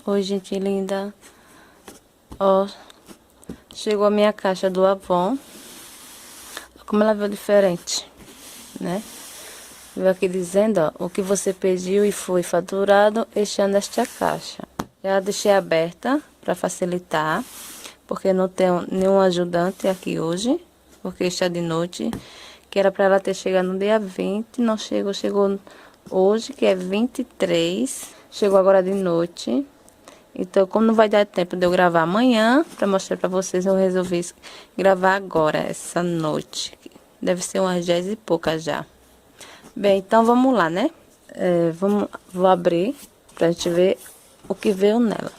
Oi, gente linda. Ó, chegou a minha caixa do Avon. Como ela veio diferente, né? Veio aqui dizendo, ó, o que você pediu e foi faturado está nesta caixa. Já deixei aberta para facilitar, porque não tenho nenhum ajudante aqui hoje, porque está de noite. Que era para ela ter chegado no dia 20, não chegou, chegou hoje, que é 23. Chegou agora de noite. Então, como não vai dar tempo de eu gravar amanhã, para mostrar para vocês, eu resolvi gravar agora, essa noite. Deve ser umas 10 e pouca já. Bem, então vamos lá, né? Vou abrir pra gente ver o que veio nela.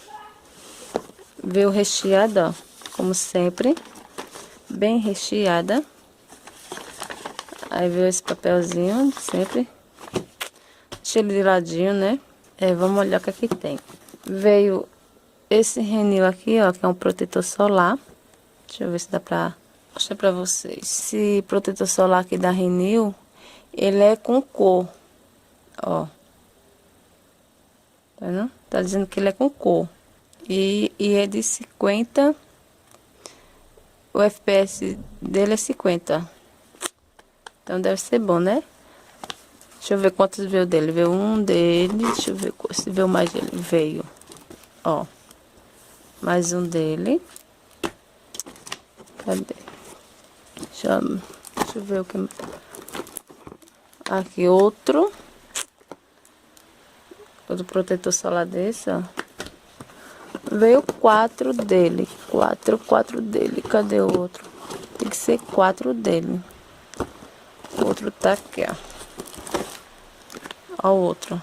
Veio recheada, ó, como sempre. Bem recheada. Aí veio esse papelzinho, sempre. Deixa ele de ladinho, né? Vamos olhar o que aqui tem. Veio esse Renil aqui, ó, que é um protetor solar. Deixa eu ver se dá pra mostrar pra vocês. Esse protetor solar aqui da Renil, ele é com cor, ó. Tá vendo? Tá dizendo que ele é com cor. E é de 50. O FPS dele é 50. Então deve ser bom, né? Deixa eu ver quantos veio dele. Veio um dele. Deixa eu ver se veio mais dele. Veio. Ó. Mais um dele. Cadê? Deixa eu ver o que... Aqui outro. Outro protetor solar desse, ó. Veio 4 dele. 4 dele. Cadê o outro? Tem que ser 4 dele. O outro tá aqui, ó. Ó o outro.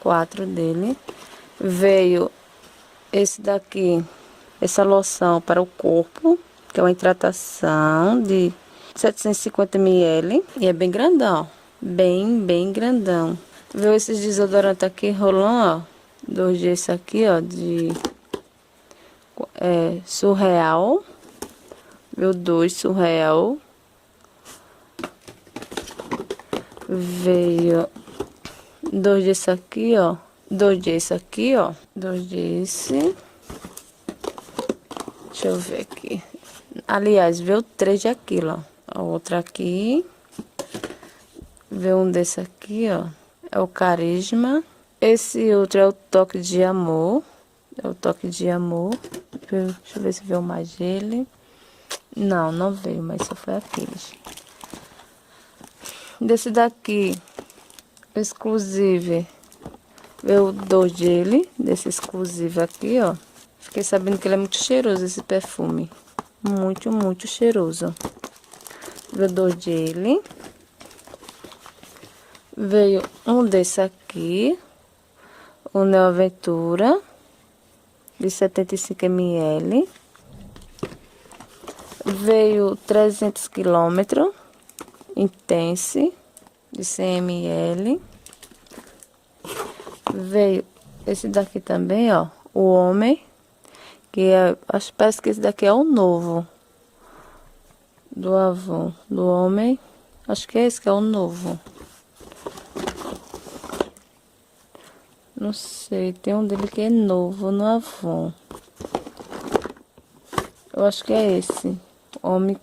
4 dele. Veio esse daqui. Essa loção para o corpo. Que é uma hidratação de 750 ml. E é bem grandão, ó. Bem grandão. Veio esses desodorantes aqui, rolando, ó. 2 desses aqui, ó, de Surreal. Veio 2 Surreal. Veio 2 desse aqui, ó. 2 desse aqui, ó. 2 desse. Deixa eu ver aqui. Aliás, veio 3 de aquilo, ó. A outra aqui. Veio um desse aqui, ó. É o Carisma. Esse outro é o Toque de Amor. É o Toque de Amor. Deixa eu ver se veio mais dele. Não veio, mas só foi aqueles. Desse daqui, exclusive, veio 2 dele. Desse exclusivo aqui, ó. Fiquei sabendo que ele é muito cheiroso, esse perfume. Muito cheiroso. Veio 2 dele. Veio um desse aqui. O Neo Aventura. De 75 ml. Veio 300 km. Intense. De 100 ml. Veio esse daqui também, ó. O Homem. Que é, acho que parece que esse daqui é o novo. Do Avon. Do Homem. Acho que é esse que é o novo. Não sei, tem um dele que é novo no Avon. Eu acho que é esse. Homem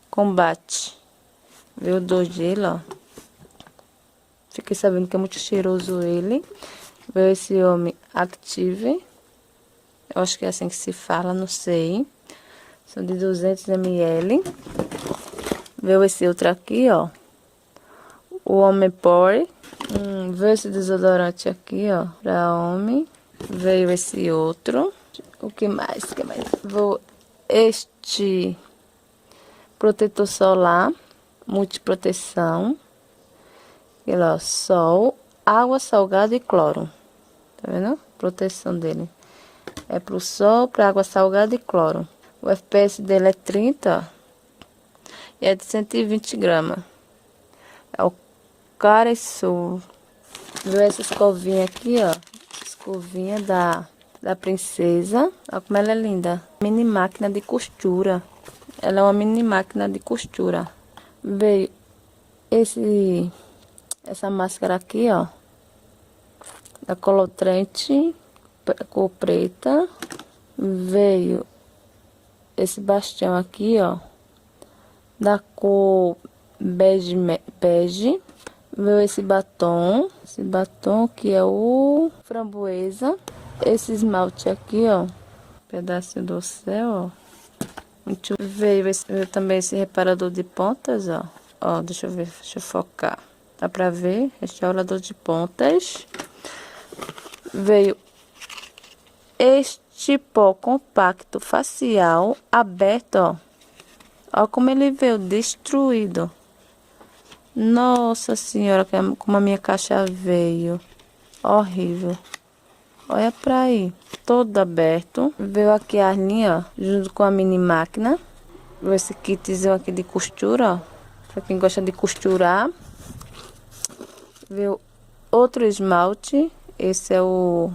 Combate. Veio 2 dele, ó. Fiquei sabendo que é muito cheiroso ele. Veio esse Homem Active. Eu acho que é assim que se fala, não sei. São de 200 ml. Veio esse outro aqui, ó. O Homem Pore. Veio esse desodorante aqui, ó. Pra homem. Veio esse outro. O que mais? Veio este protetor solar. Multiproteção. Aqui, ó. Sol, água salgada e cloro. Tá vendo? Proteção dele. É pro sol, pra água salgada e cloro. O FPS dele é 30, ó. E é de 120 gramas. É o Caresul. Viu essa escovinha aqui, ó. Escovinha da princesa. Olha como ela é linda. Mini máquina de costura. Ela é uma mini máquina de costura. Veio essa máscara aqui, ó. da Colotrente, cor preta. Veio esse bastião aqui, ó, da cor bege. Veio esse batom que é o framboesa. Esse esmalte aqui, ó, pedaço do céu, ó. Veio também esse reparador de pontas, ó. Ó, deixa eu ver, deixa eu focar. Dá pra ver? Restaurador de pontas. Veio este pó compacto facial aberto, ó. Ó como ele veio destruído. Nossa senhora, como a minha caixa veio. Horrível. Olha pra aí. Todo aberto. Veio aqui a linha, ó, junto com a mini máquina. Veio esse kitzinho aqui de costura, ó. Pra quem gosta de costurar. Veio outro esmalte. Esse é o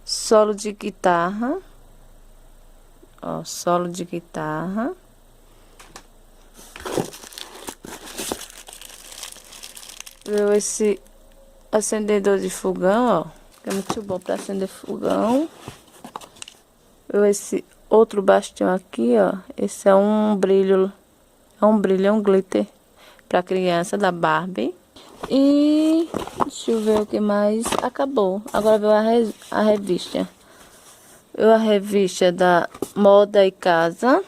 solo de guitarra. Ó, solo de guitarra. Veio esse acendedor de fogão, ó. Que é muito bom para acender fogão. Veio esse outro bastião aqui, ó. Esse é um brilho. É um glitter para criança da Barbie. E deixa eu ver o que mais. Acabou. Agora veio a revista. Veio a revista da Moda e Casa.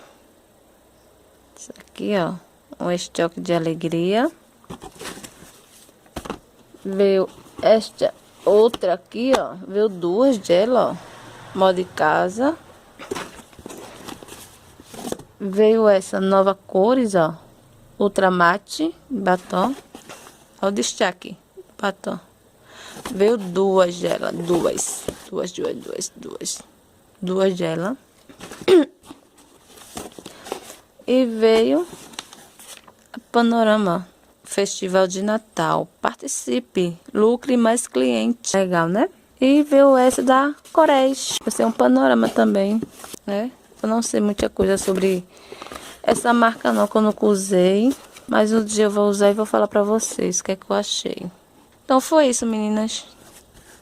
Isso aqui, ó. Um estoque de alegria. Veio esta outra aqui, ó. Veio duas dela, ó. Moda e Casa. Veio essa nova cores, ó. Ultra mate, batom. Olha o destaque, batom. Veio duas dela, duas dela. E veio a Panorama Festival de Natal. Participe, lucre mais cliente. Legal, né? E veio essa da Corés. Vai ser um panorama também, né? Eu não sei muita coisa sobre essa marca não, que eu nunca usei. Mas um dia eu vou usar e vou falar pra vocês o que é que eu achei. Então foi isso, meninas.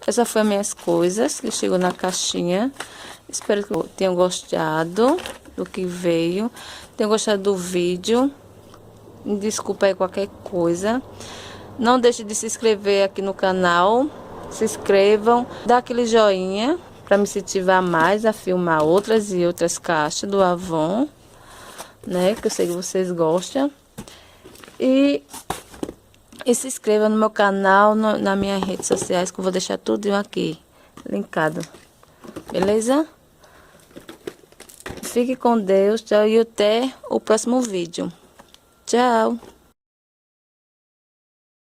Essas foram as minhas coisas que chegou na caixinha. Espero que tenham gostado do que veio. Tenham gostado do vídeo. Me desculpa aí qualquer coisa. Não deixe de se inscrever aqui no canal. Se inscrevam. Dá aquele joinha para me incentivar mais a filmar outras e outras caixas do Avon, né? Que eu sei que vocês gostam. E se inscreva no meu canal, nas minhas redes sociais, que eu vou deixar tudo aqui linkado. Beleza? Fique com Deus, tchau, e até o próximo vídeo. Tchau!